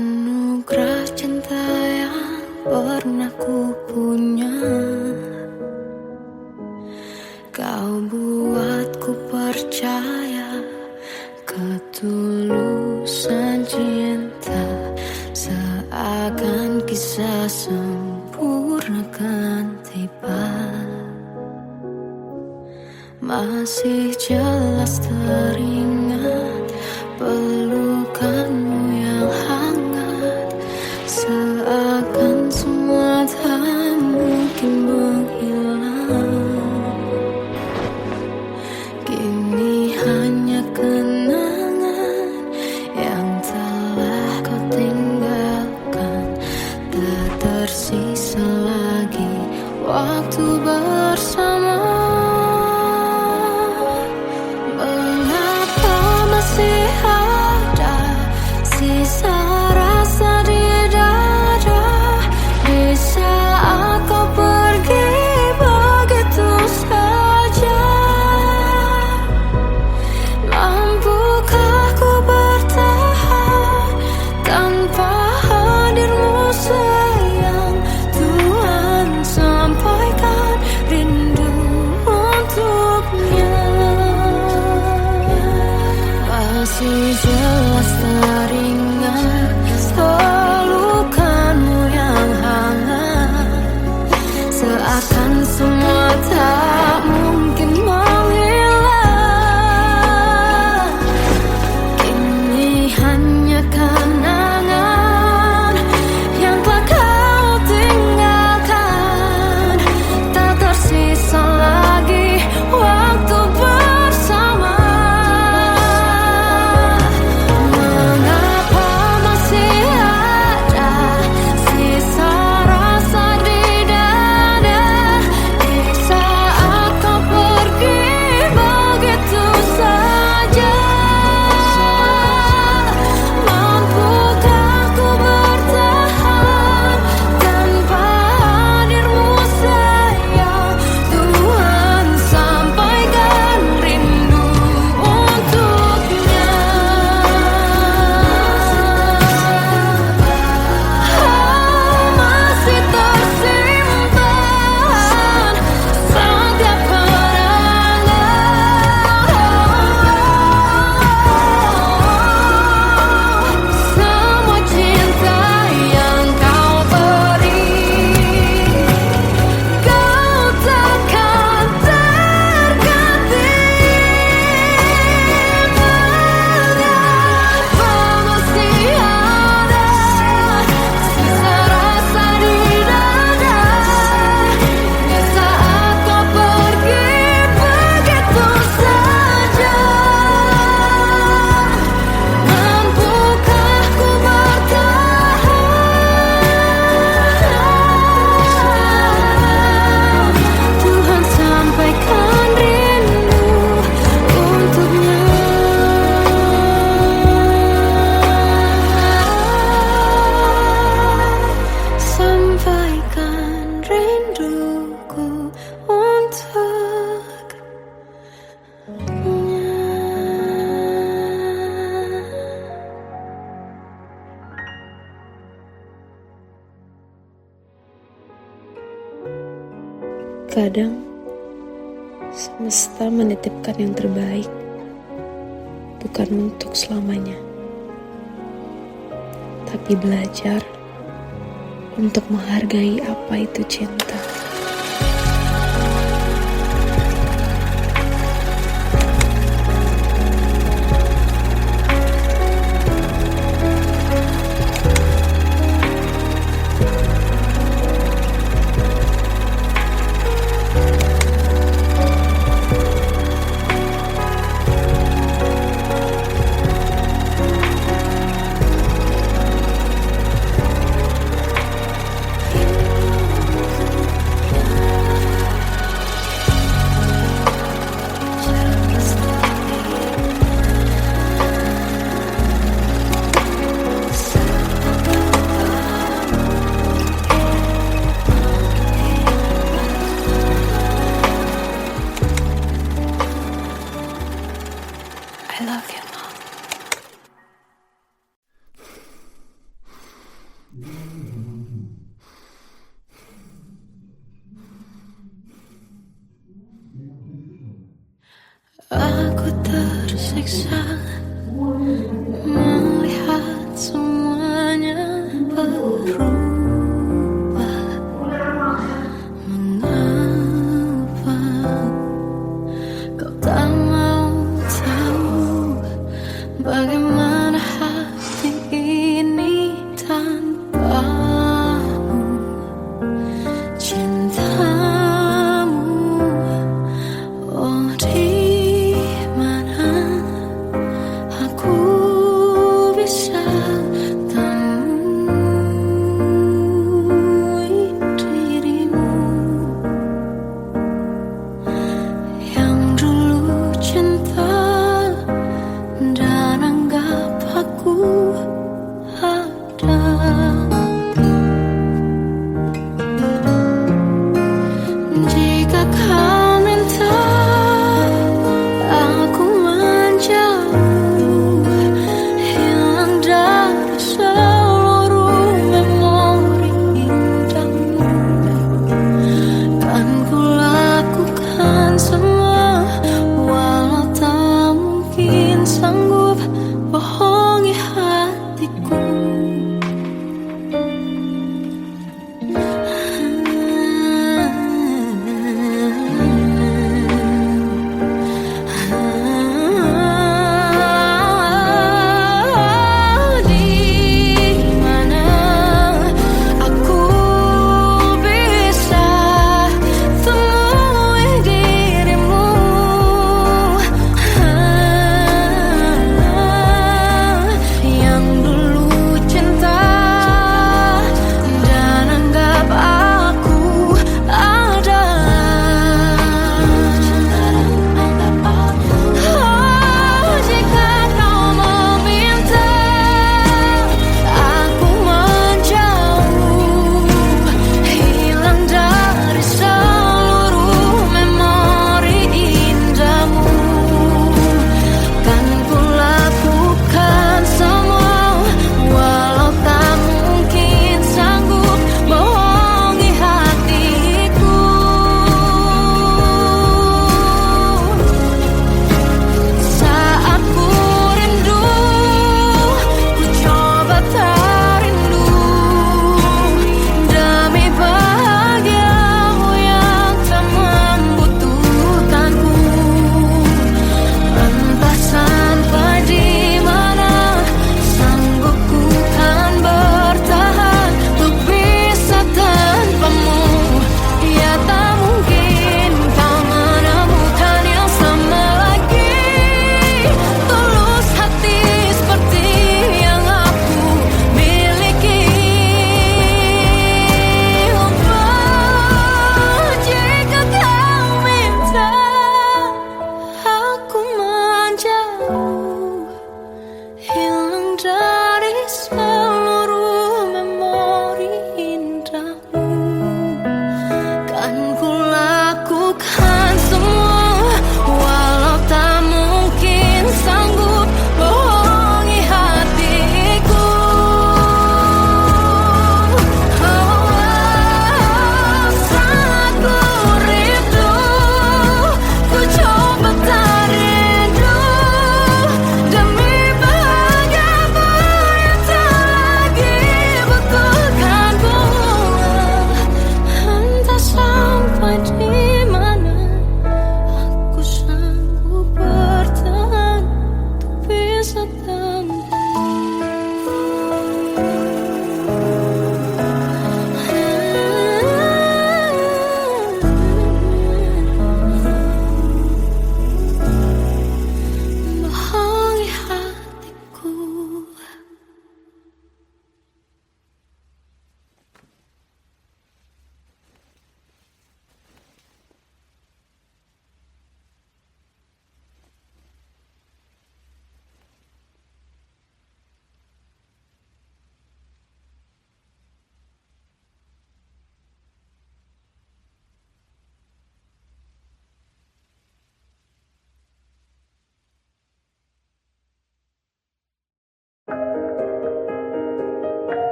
anugerah cinta yang pernah ku punya. Kau buatku percaya ketulusan cinta, seakan kisah sempurna kan tiba. Masih jelas teringat pelukanmu yang hangat, seakan semua tak mungkin menghilang. Kini hanya kenangan yang telah kau tinggalkan, tak tersisa lagi waktu bersama. Masih ada sisa rasa di dada di saat kau pergi begitu saja. Mampukah ku bertahan tanpa hadirmu sayang? Tuhan sampaikan rindu untuknya. Masih jelas teringat pelukanmu yang hangat, seakan semua tak mungkin menghilang. Kini hanya kenangan yang telah kau tinggalkan, tak tersisa lagi waktu bersama. Kadang semesta menitipkan yang terbaik, bukan untuk selamanya, tapi belajar untuk menghargai apa itu cinta. tersiksa melihat semuanya berubah. Mengapa kau tak mau tahu bagaimana hati ini tanpamu? Cintamu, oh di mana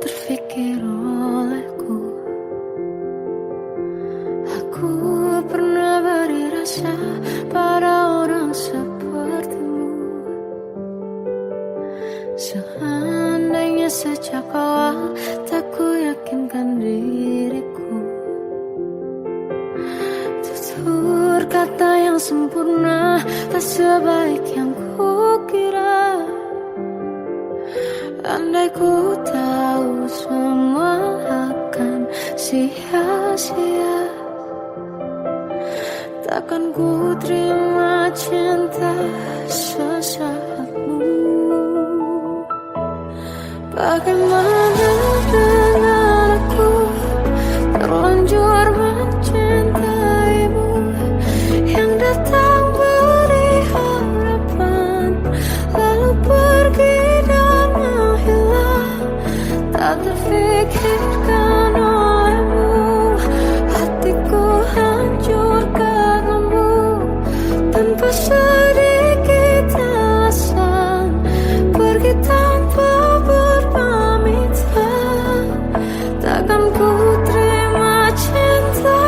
terfikir olehku. Aku pernah beri rasa pada orang sepertimu. Seandainya sejak awal tak ku yakinkan diriku, tutur kata yang sempurna tak sebaik yang ku kira. Andai ku tahu semua akan sia-sia, takkan ku terima cinta sesaatmu. Bagaimana dengan aku, terlanjur mencintaimu, yang datang beri harapan lalu pergi dan menghilang. Tak terfikirkan olehmu, hatiku hancur karenamu. Tanpa sedikit alasan, pergi tanpa berpamitan. Takkan ku terima cinta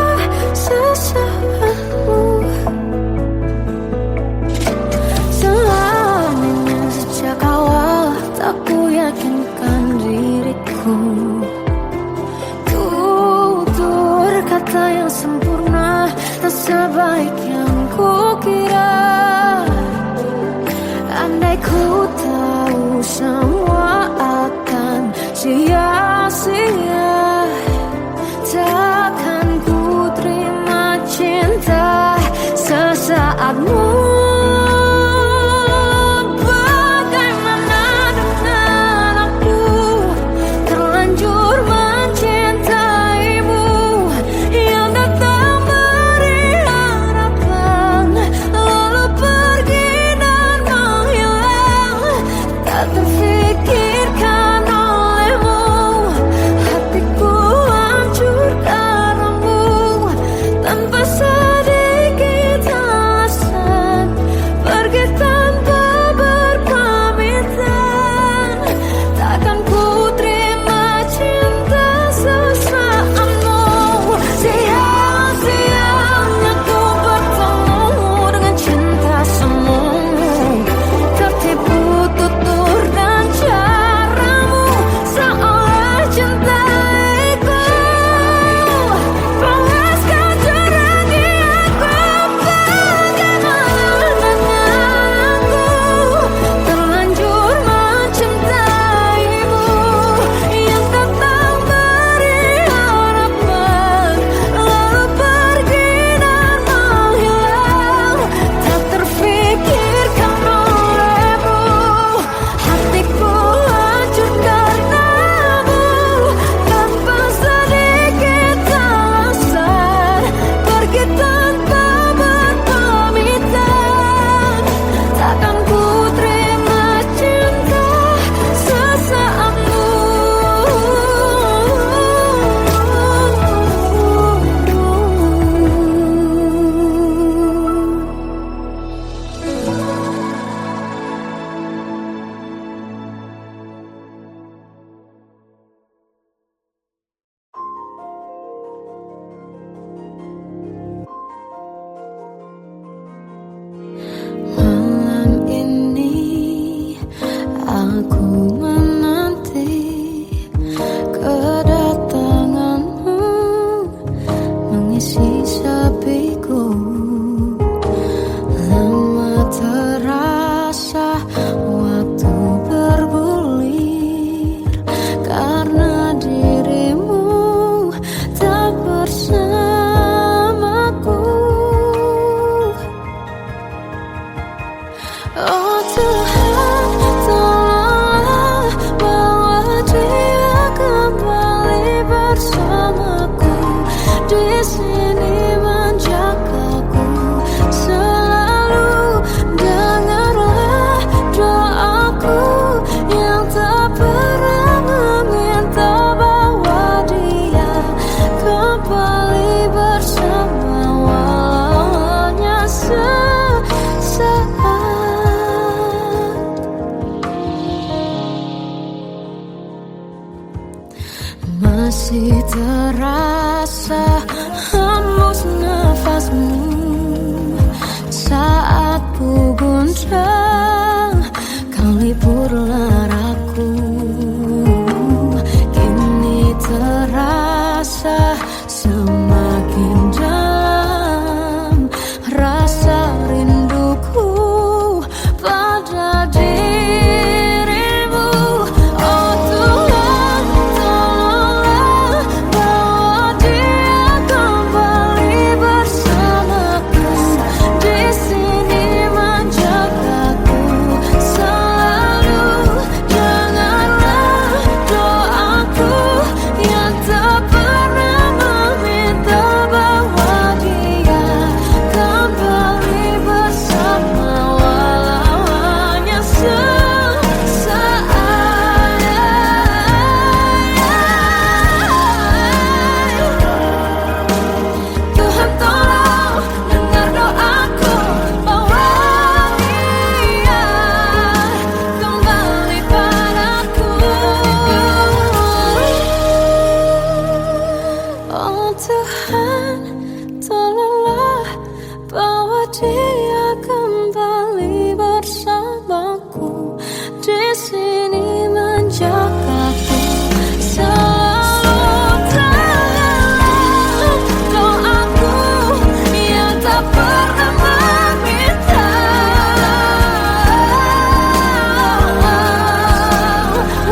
sesaatmu. Selamanya sejak awal tak ku yakinkan diriku. Tutur kata yang sempurna tak sebaik yang ku kira. Andai ku tahu semua akan sia-sia, takkan ku terima cinta sesaatmu. Bagaimana dengan aku, terlanjur mencintaimu, yang datang beri harapan lalu pergi dan menghilang. Tak terfikirkan olehmu, masih terasa hembus nafasmu saat ku guncang, kau liburlah aku. Kini terasa semakin dalam rasa rinduku pada dirimu. Oh Tuhan, tolonglah bawa dia kembali bersamaku. Di sini menjagaku selalu. Janganlah doaku yang tak pernah meminta bawa dia kembali bersama, walau hanya sesaat. Tuhan tolong dengar doaku, bawa dia kembali padaku. Oh Tuhan, tolonglah bawa dia kembali bersamaku. Di sini menjagaku selalu. Dengarlah doaku yang tak pernah meminta,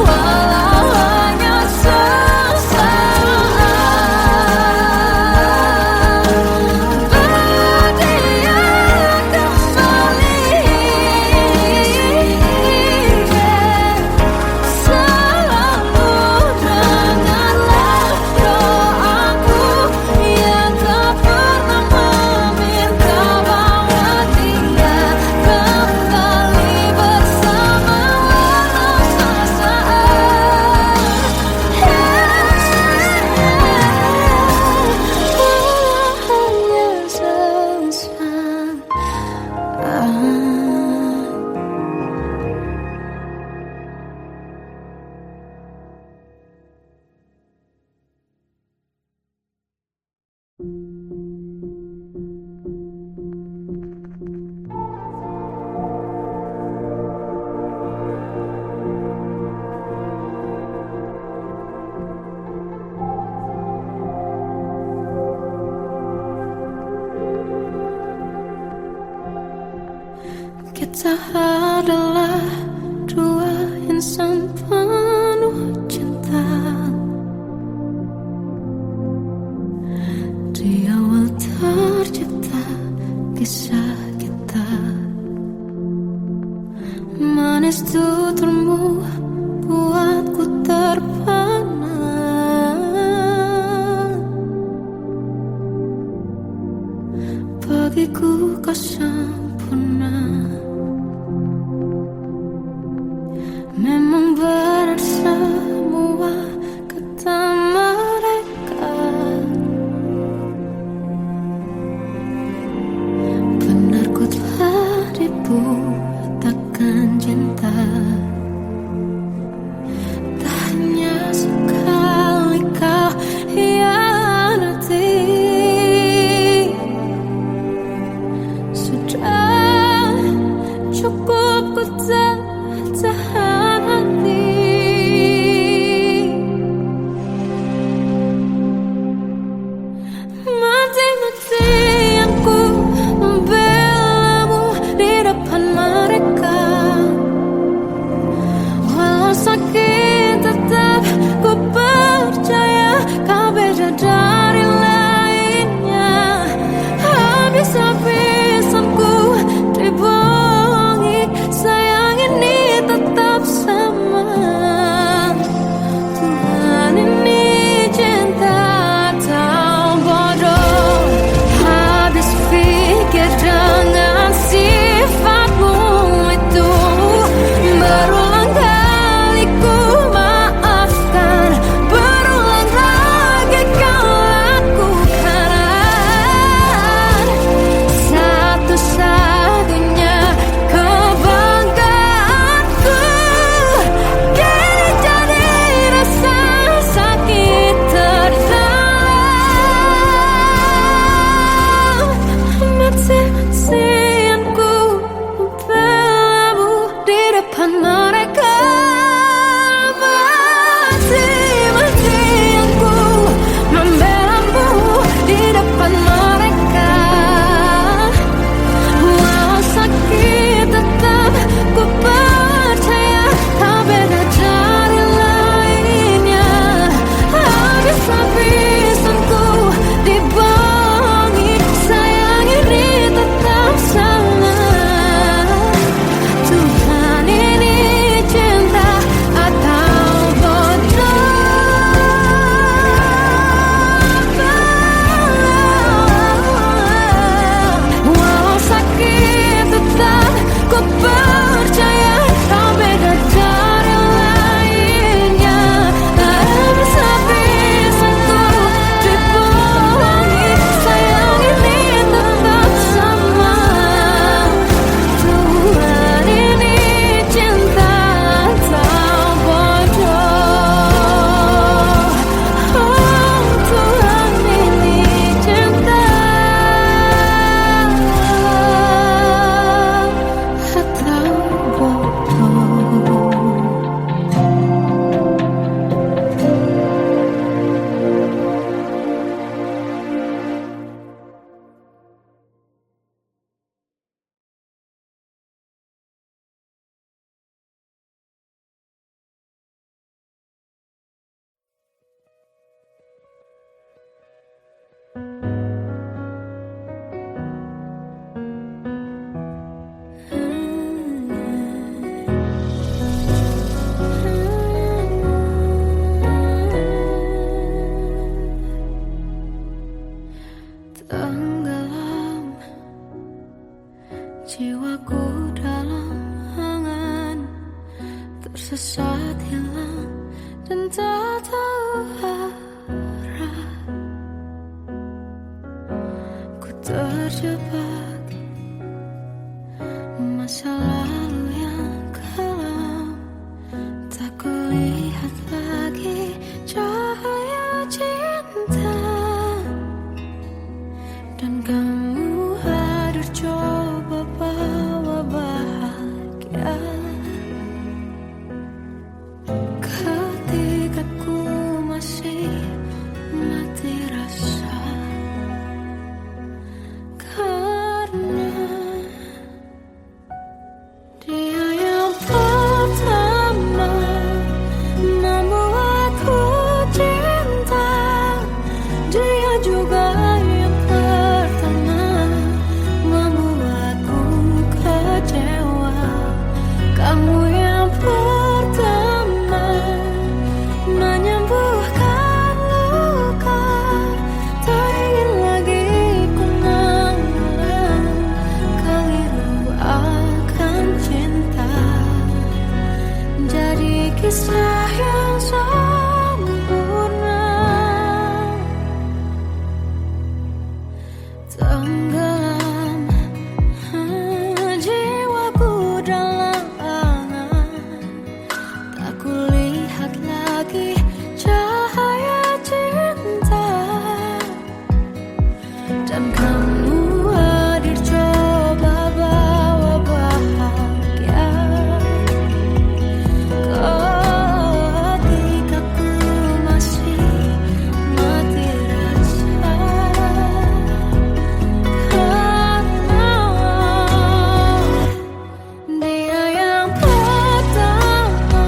walau hanya sesaat. Bawa dia kembali selalu. Dengarlah doaku yang tak pernah meminta, bawa dia kembali bersama, walau sesaat. Hanya sesaat. Kita adalah dua insan penuh cinta. Di awal tercipta kisah kita, manis tuturmu buatku terpana. Bagiku kau sempurna. Memang berat semua kata mereka, benar ku telah dibutakan cinta. Tak hanya sekali kau hianati, sudah terjebak masa lalu yang kelam. Tak kulihat lagi cahaya cinta, dan kamu hadir coba bawa bahagia. Ketika ku masih mati rasa, karena dia yang pertama membuatku cinta. Dia juga yang pertama membuatku kecewa. Kamu yang pertama menyembuhkan luka. Tak ingin lagi ku mengulang keliru akan cinta. Jadi kisah yang sempurna, tenggelam jiwaku dalam angan. Tak kulihat lagi cahaya cinta, dan kamu hadir coba bawa bahagia. Ketika ku masih mati rasa, karena dia yang pertama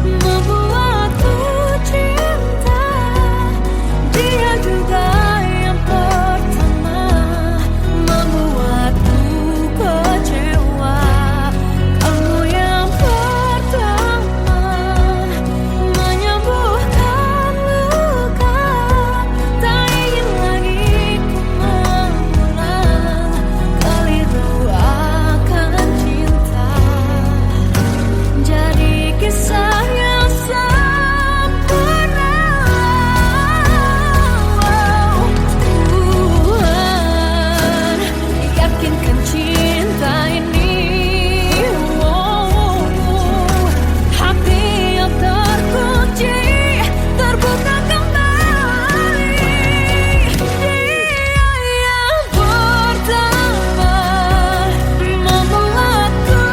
membuatku cinta. Dia juga yang pertama membuatku kecewa. Kamu yang pertama menyembuhkan luka. Tak ingin lagi ku mengulang keliru akan cinta. Jadi kisah yang sempurna. Tuhan yakinkan cinta ini. Hati yang terkunci terbuka kembali. Dia yang pertama membuatku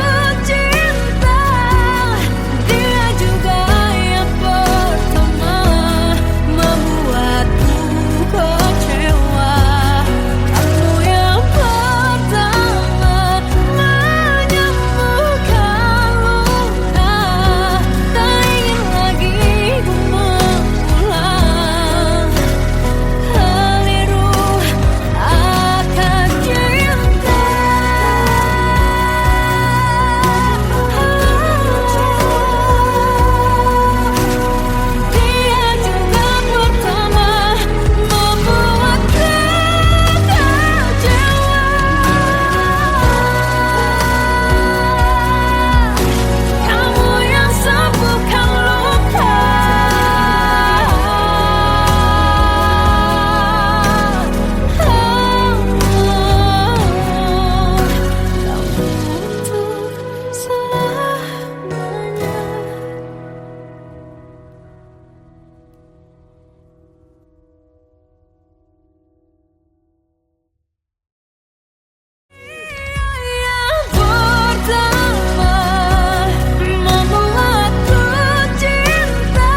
cinta. Dia juga yang pertama membuatku kecewa. Kamu yang pertama menyembuhkan luka. Tak ingin lagi ku mengulang keliru akan cinta. Dia juga pertama membuatku kecewa. Kamu yang sembuhkan luka. Kamu untuk selamanya. Yang pertama membuatku cinta.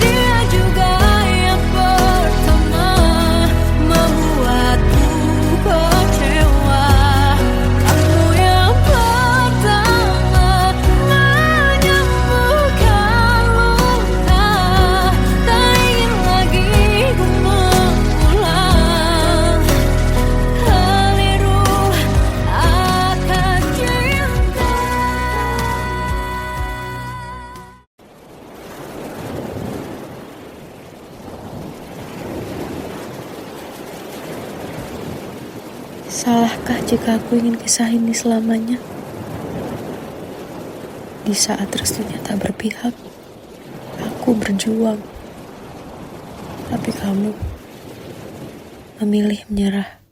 Dia juga yang pertama membuatku kecewa. Kamu yang pertama menyembuhkan luka. Tak ingin lagi ku mengulang keliru akan cinta. Salahkah jika aku ingin kisah ini selamanya? Di saat restunya tak berpihak, aku berjuang. Tapi kamu memilih menyerah.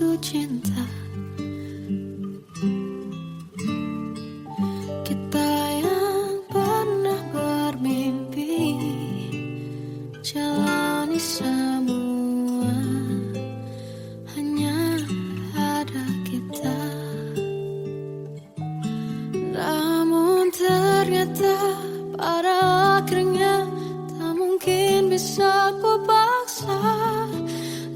itu cinta. Kita yang pernah bermimpi jalani semua, hanya ada kita. Namun ternyata pada akhirnya tak mungkin bisa ku paksa.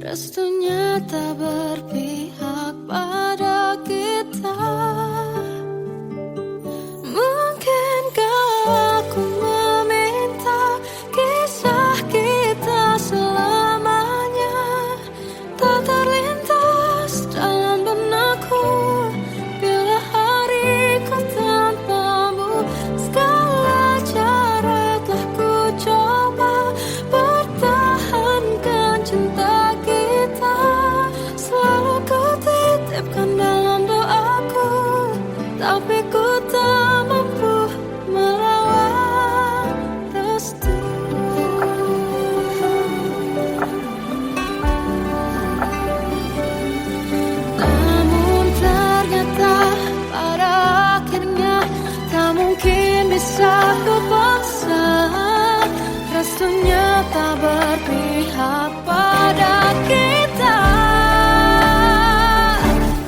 Restunya tak berpihak pada kita. Mungkinkah aku meminta kisah kita selamanya tak terlintas dalam benakku bila hariku tanpamu. Segala cara telah ku coba pertahankan cinta kita. Selalu ku titipkan dalam doaku, tapi ku tak mampu melawan restu. Namun ternyata pada akhirnya tak mungkin bisa ku paksa. Restunya tak berpihak pada kita.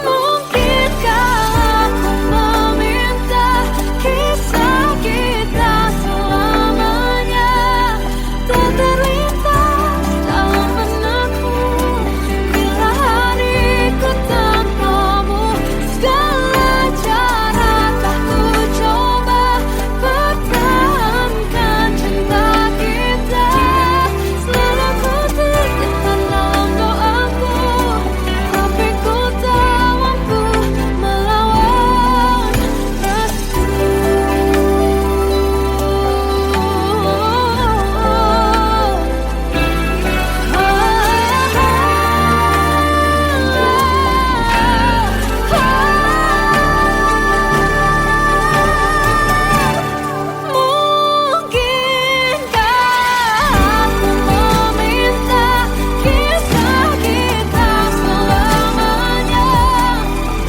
Mungkinkah aku meminta kisah kita selamanya tak terlintas dalam benakku bila hariku tanpamu. Segala cara telah ku coba pertahankan cinta kita. Selalu ku titipkan dalam doaku, tapi ku tak mampu melawan restu. Mungkinkah aku meminta kisah kita selamanya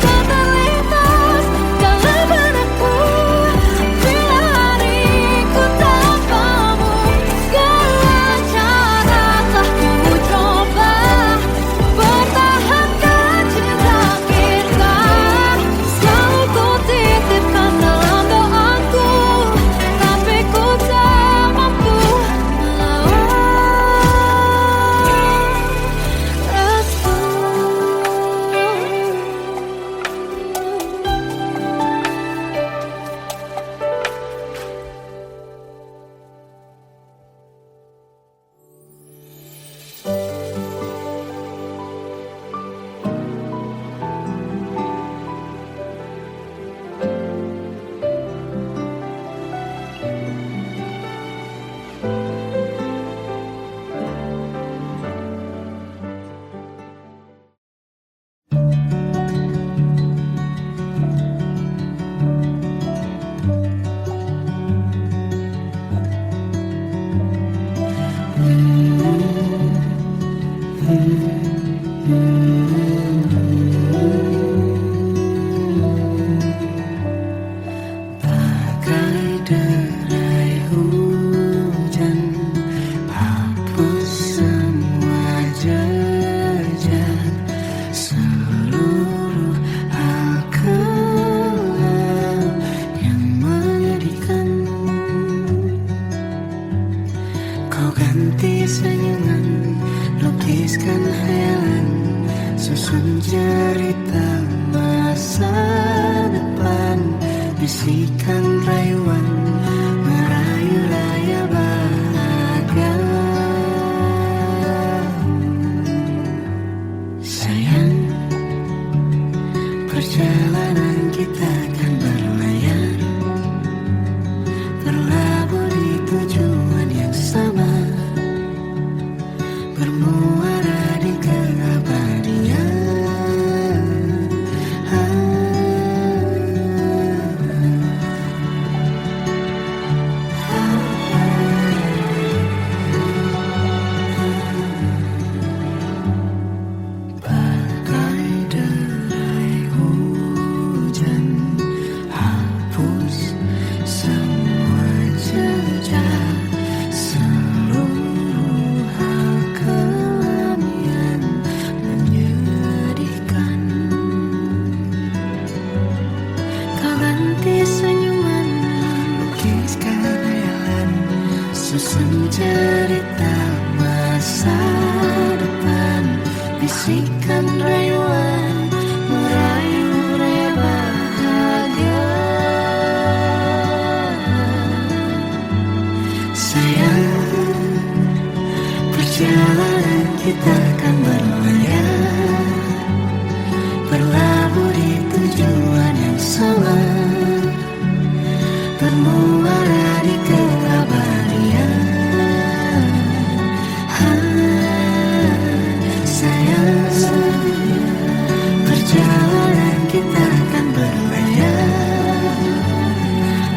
tak terlintas dalam benakku bila hariku tanpamu. Segala cara telah ku coba pertahankan cinta kita. Selalu ku titipkan dalam doaku, tapi ku tak mampu melawan restu. Bagai derai hujan, hapus semua jejak seluruh hal kelam yang menyedihkan. Kau ganti senyuman, lukiskan hayalan, susun cerita masa depan. Bisikan rayuan, merayu raya bahagia. Sayang, perjalanan kita akan berlayar, terlabur di tujuan yang sama, bermuara di keabadian. Bagai Asyikan rayuan, merayu raya bahagia. Sayang, perjalanan kita akan berlayar, berlabuh di tujuan yang sama, bermuara di keabadian. Sayang, perjalanan kita akan berlayar,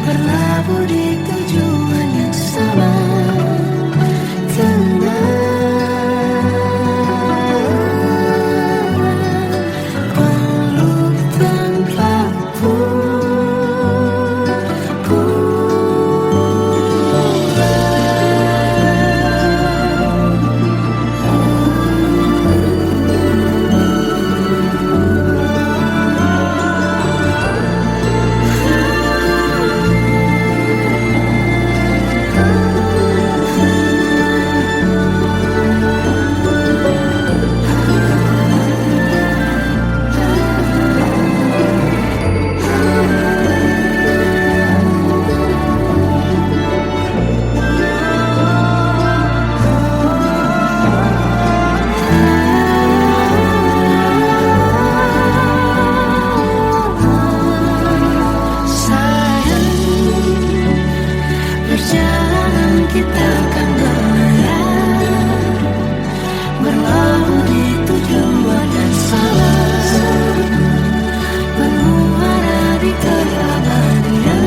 berlabuh di tujuan yang sama. Kita akan berlayar, berlabuh di tujuan yang sama, bermuara di keabadian.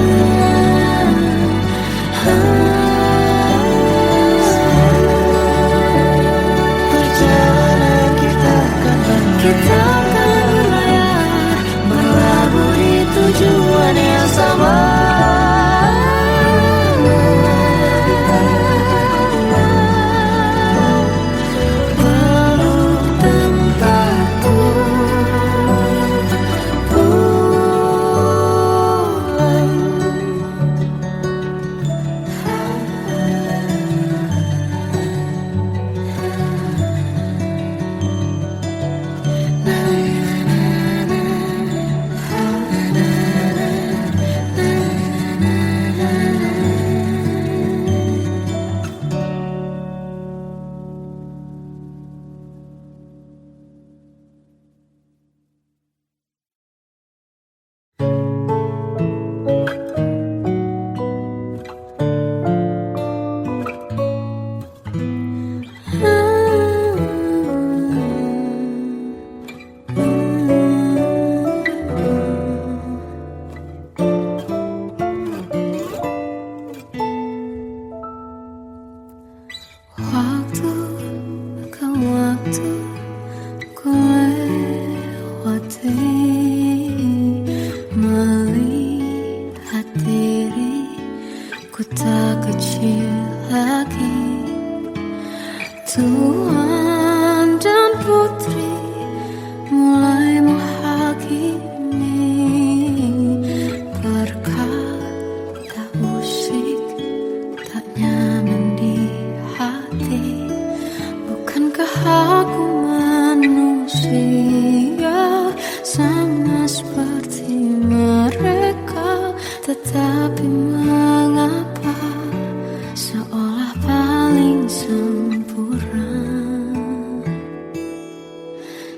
Perjalanan kita akan berlayar, berlabuh di tujuan yang sama. Waktu ku lewati, melihat diri ku tak kecil lagi. Tuan dan putri mulai menghakimi, berkata musik tak nyaman di hati. Bukankah aku manusia sama seperti mereka? Tetapi mengapa seolah paling sempurna?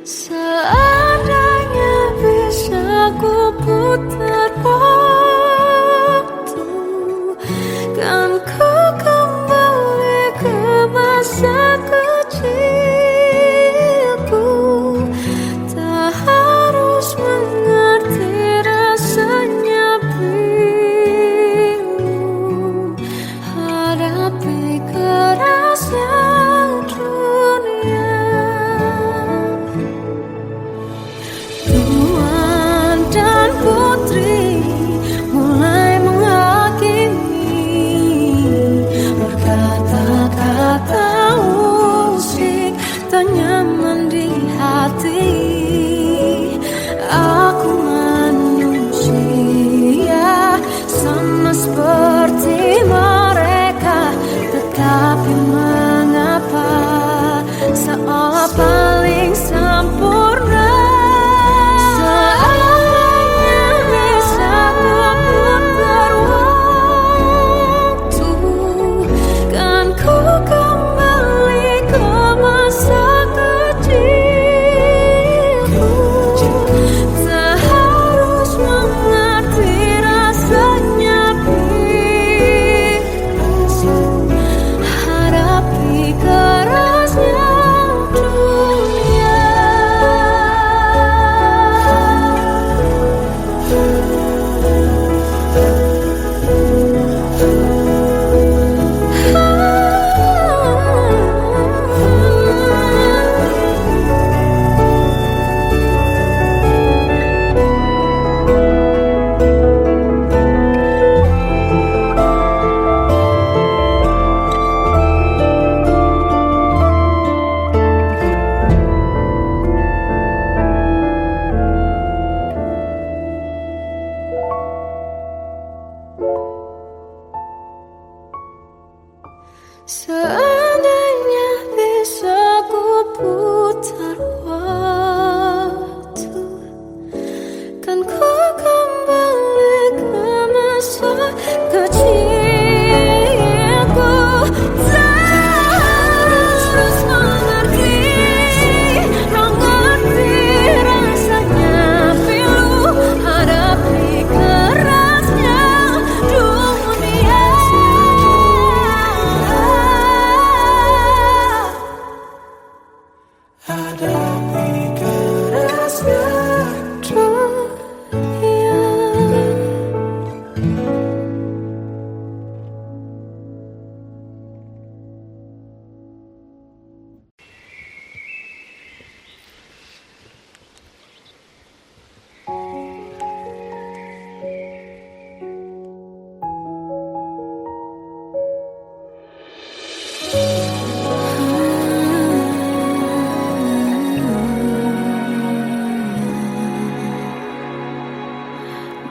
Seandainya bisa ku putar waktu, kan ku kembali ke masa kecilku. Tak harus mengerti rasanya bingung hadapi kerasnya dunia. Tuan dan putri mulai menghakimi, berkata-kata musik tak nyaman di hati. Aku manusia sama seperti mereka, tetapi mengapa seolah paling sama masa kecilku. Tak harus mengerti rasanya bisu, hadapi kerasnya dunia. Seandainya bisa ku putar waktu, kan ku kembali ke masa kecilku. Tak harus mengerti rasanya pilu, hadapi kerasnya dunia. Hadapi kerasnya dunia.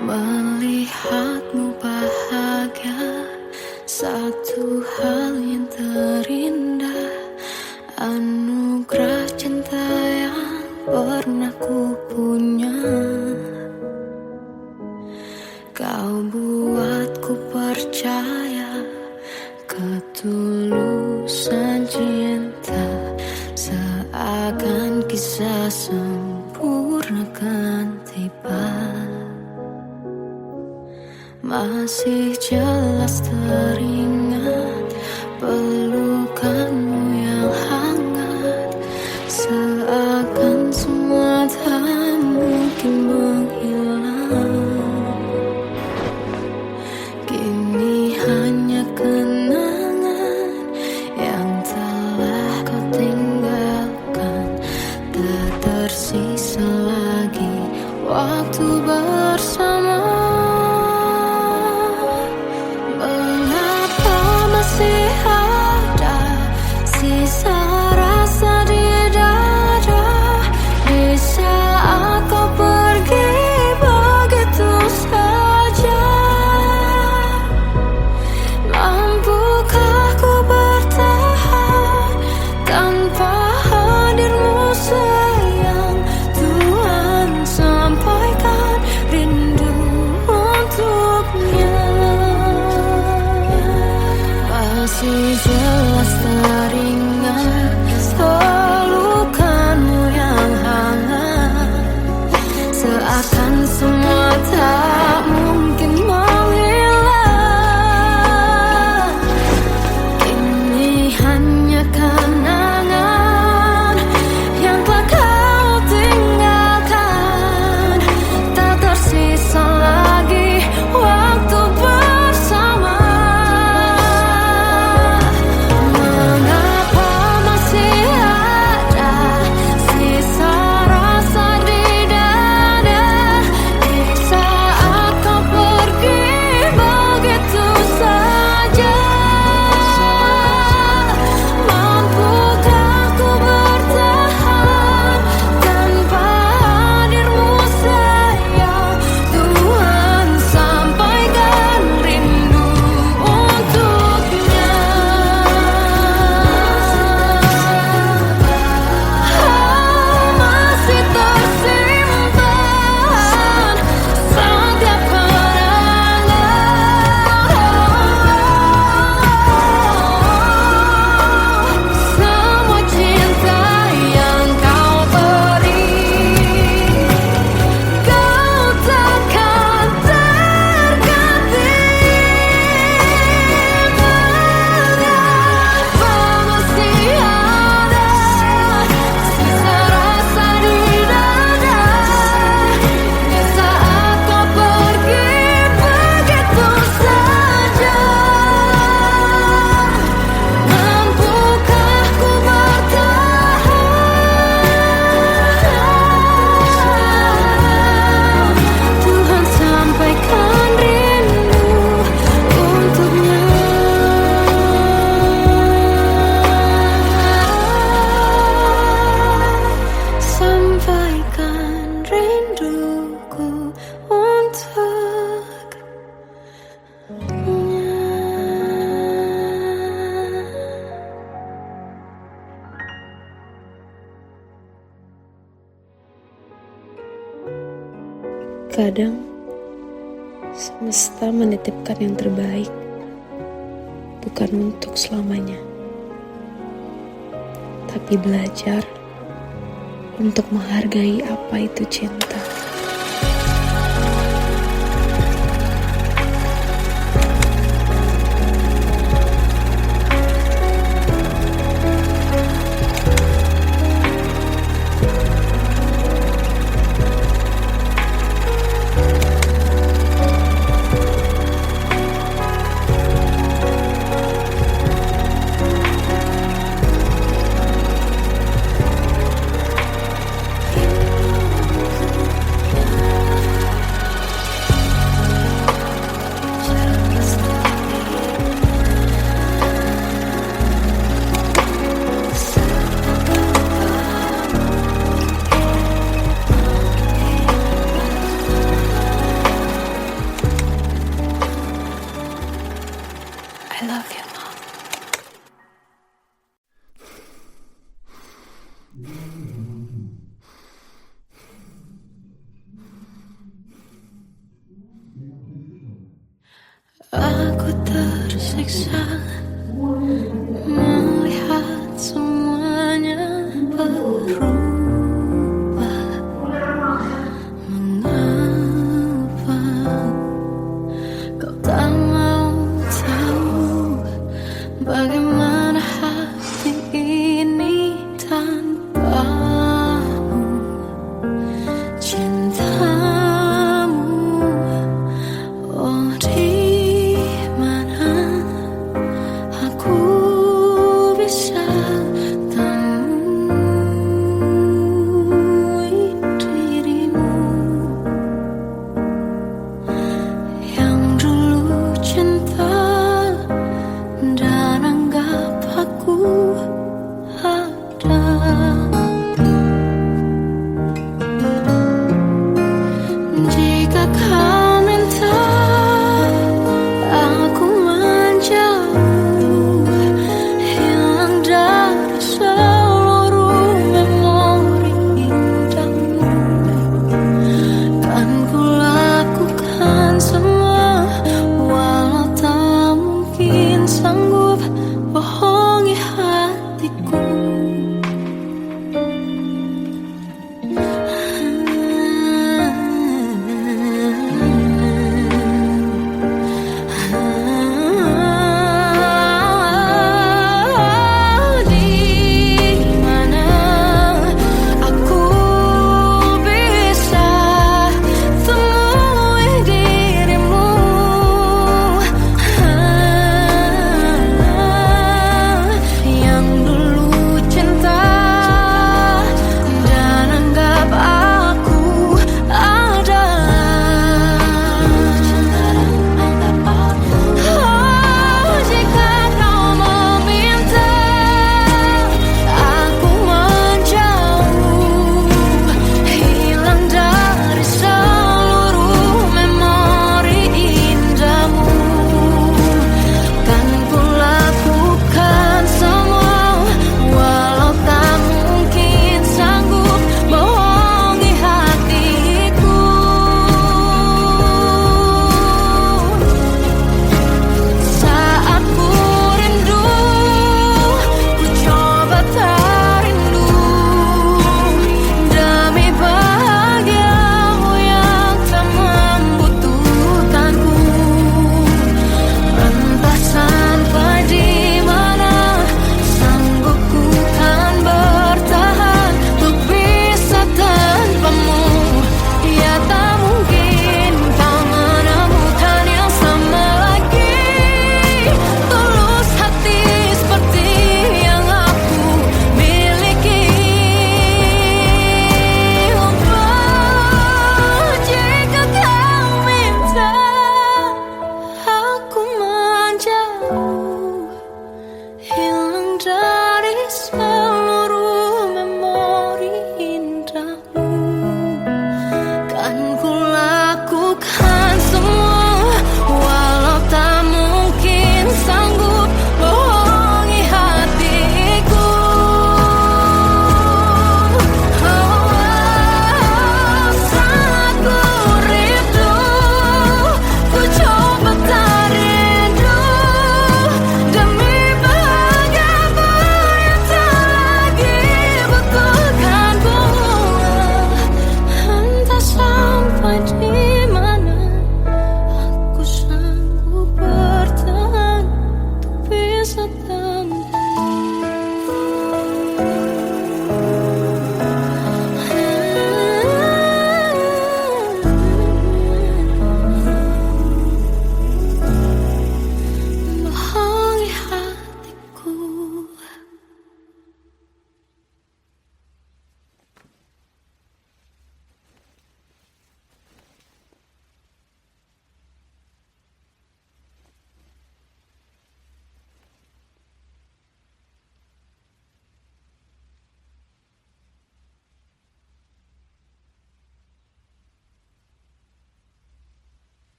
Melihatmu bahagia, satu hal yang terindah, anugerah cinta yang pernah ku punya. Kau buatku percaya ketulusan cinta, seakan kisah sempurna kan tiba. Masih jelas teringat pelukanmu yang hangat, seakan semua tak mungkin menghilang. Kini hanya kenangan yang telah kau tinggalkan, tak tersisa lagi waktu bersama. Masih ada sisa rasa di dada di saat kau pergi begitu saja. Mampukah ku bertahan tanpa hadirmu sayang? Tuhan sampaikan Terkadang semesta menitipkan yang terbaik, bukan untuk selamanya, tapi belajar untuk menghargai apa itu cinta. I love you, Mom. Aku tersiksa melihat semuanya berubah. Mengapa kau tak mau tahu bagaimana hati ini tanpamu? Cintamu, oh di mana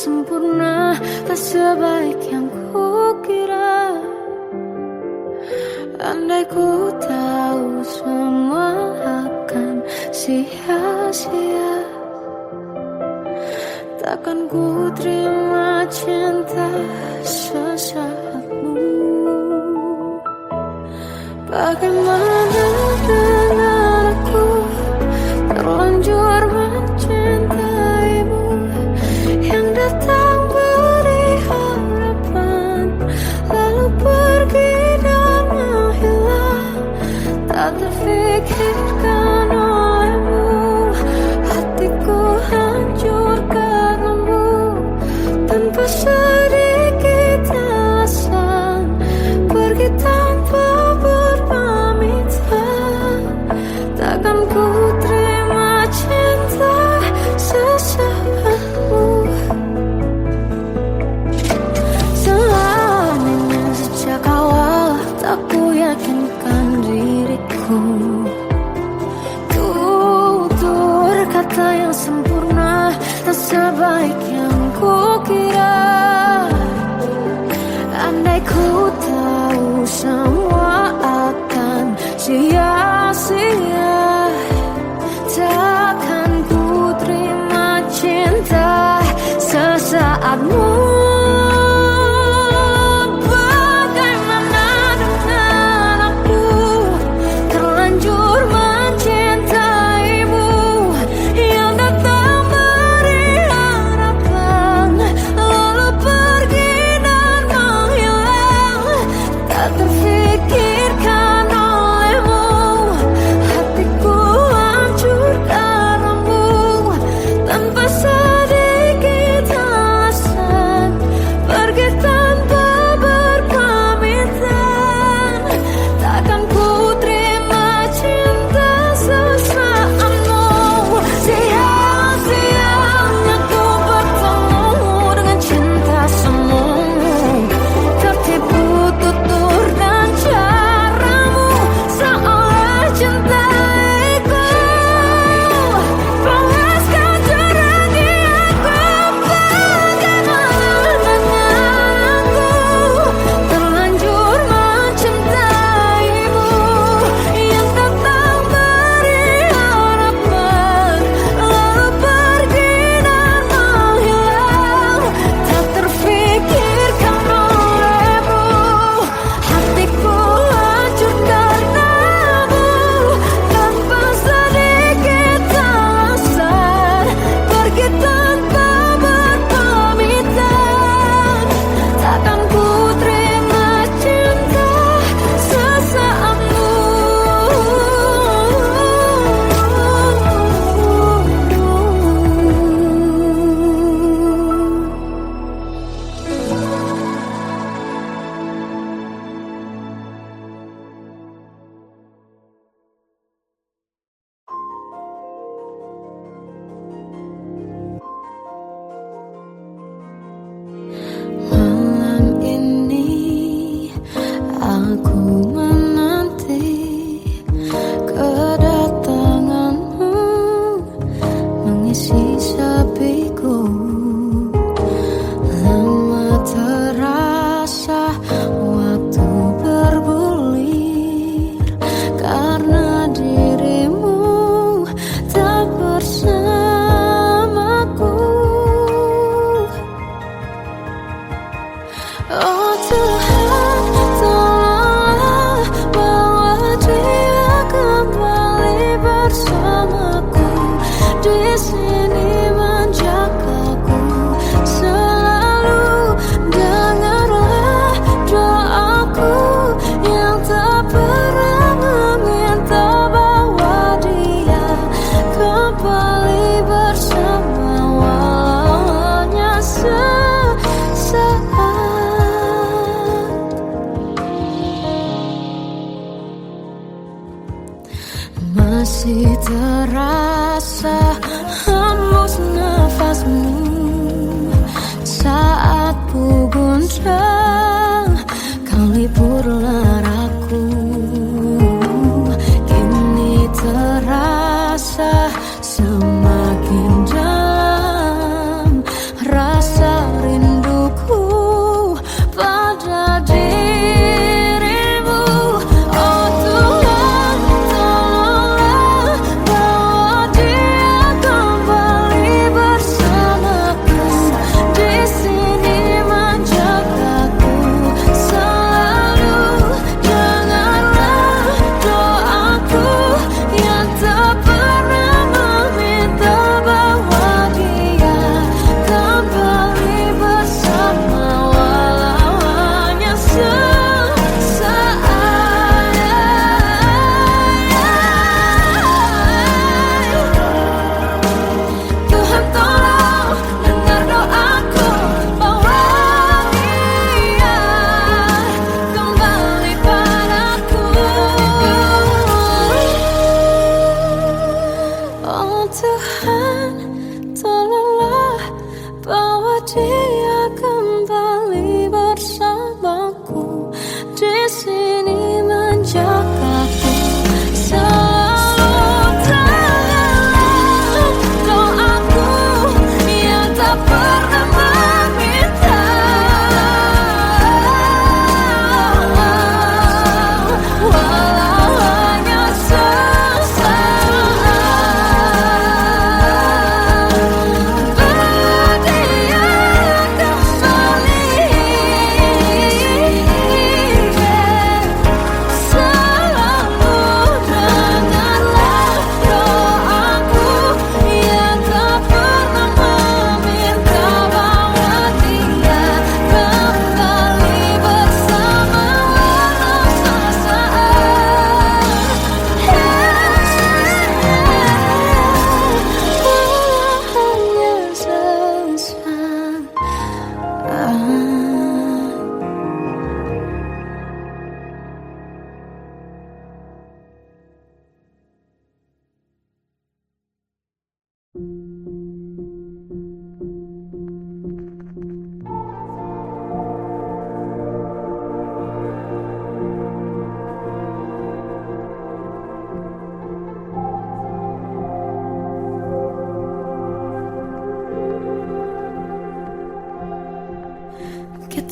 sempurna, tak sebaik yang kukira. Andai ku tahu semua akan sia-sia, takkan ku terima cinta sesaatmu. Bagaimana dengan aku, terlanjur mencintaimu, yang datang beri harapan, lalu pergi dan menghilang. Tak terfikirkan olehmu, hatiku hancur karenamu, tanpa sedikit alasan, pergi tanpa berpamitan. Takkan ku terima cinta sesaatmu. Selamanya sejak awal tak ku yakinkan diriku, tutur kata yang sempurna, tak sebaik yang kukira. Andai ku tahu semua akan sia-sia, takkan ku terima cinta sesaatmu. Bagaimana dengan aku, terlanjur mencintaimu, yang datang beri harapan, lalu pergi dan menghilang. Tak terfikirkan olehmu, hatiku hancur karenamu, tanpa sedikit alasan, pergi tanpa berpamitan. Takkan ku terima cinta sesaatmu. Sia-sianya ku bertemu dengan cinta semu, tertipu tutur dan caramu, seolah cintaiku. Panaskan jerangi aku, bagaimana dengan aku, terlanjur mencintaimu, yang datang beri harapan, lalu pergi dan menghilang. Tak terfikirkan olehmu, hatiku hancur karenamu, tanpa sedikit alasan, pergi tanpa berpamitan. Takkan ku terima cinta sesaatmu. Malam ini aku menanti kedatanganmu, mengisi sepiku. Lama terasa waktu bergulir, karena dirimu tak bersamaku. Oh Tuhan, tolonglah bawa dia kembali bersamaku, di sini menjagaku selalu. Dengarlah doaku yang tak pernah meminta, bawa dia kembali bersama, walau hanya sesaat. Masih terasa hembus nafasmu saat ku guncang, kau liburlah aku. Kini terasa semakin dalam rasa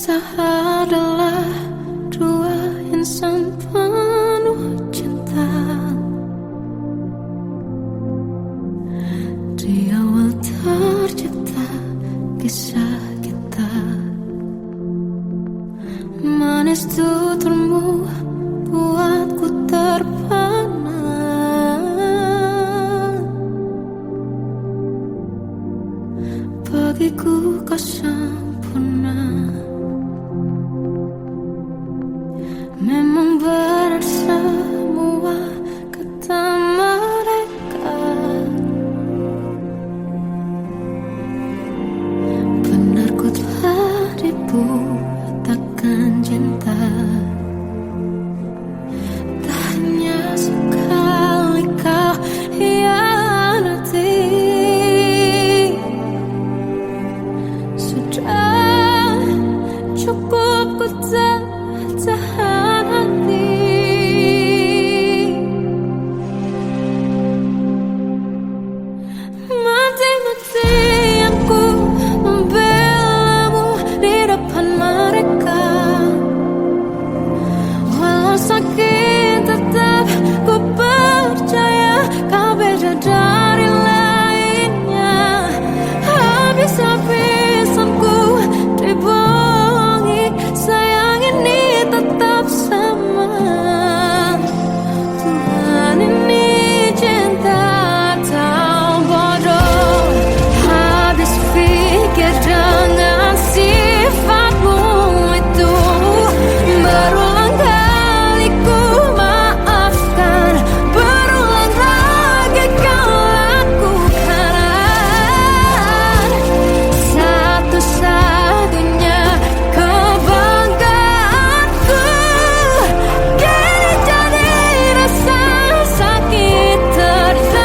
Kita adalah dua insan penuh cinta. Di awal tercipta kisah kita, manis tuturmu buatku terpana. Bagiku kau sempurna. Memang benar semua kata mereka, benar ku telah dibutakan cinta. Tak hanya sekali kau hianati, sudah cukup ku tahan hati. Mati-matian ku membelamu di depan mereka. Walau sakit tetap ku percaya kau beda dari lainnya. Habis-habisan ku dibohongi, sayang ini tetap sama. Tuhan ini cinta atau bodoh. Habis pikir dengan sifatmu itu. Berulang kali ku maafkan, berulang lagi kau lakukan. Satu-satunya kebanggaanku kini jadi rasa sakit terdalam.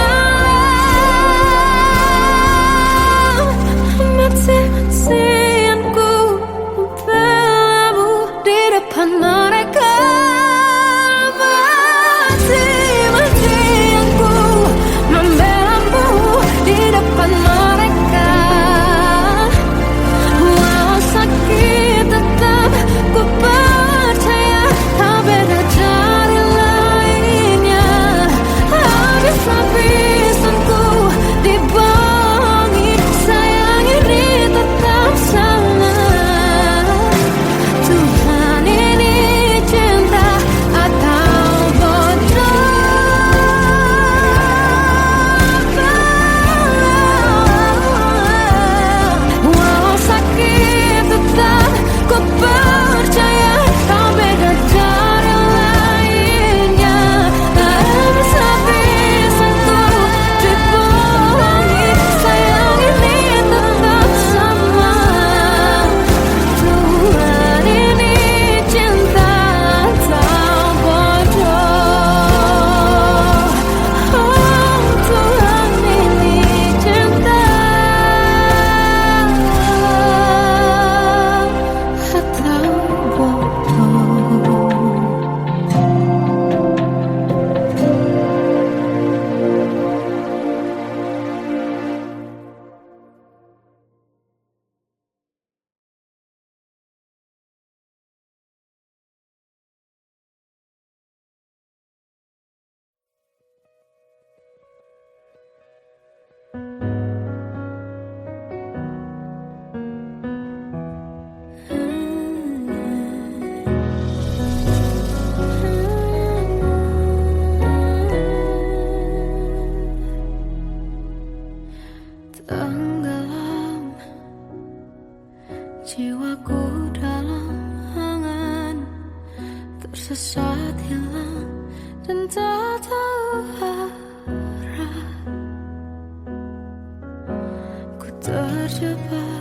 Mati-matian ku membelamu di depan mereka. Mati-matian ku membelamu di depan mereka. Walau sakit tetap ku percaya kau beda dari lainnya. Habis-habisan ku dibohongi, sayang ini tetap sama. Tuhan ini cinta atau bodoh. Walau sakit tetap ku percaya kau beda dari lainnya. Habis-habisan ku dibohongi, sayang ini tetap sama. Tuhan ini cinta atau bodoh. Oh, Tuhan ini cinta atau bodoh. Tenggelam jiwaku dalam angan, tersesat hilang dan tak tahu arah. Ku terjebak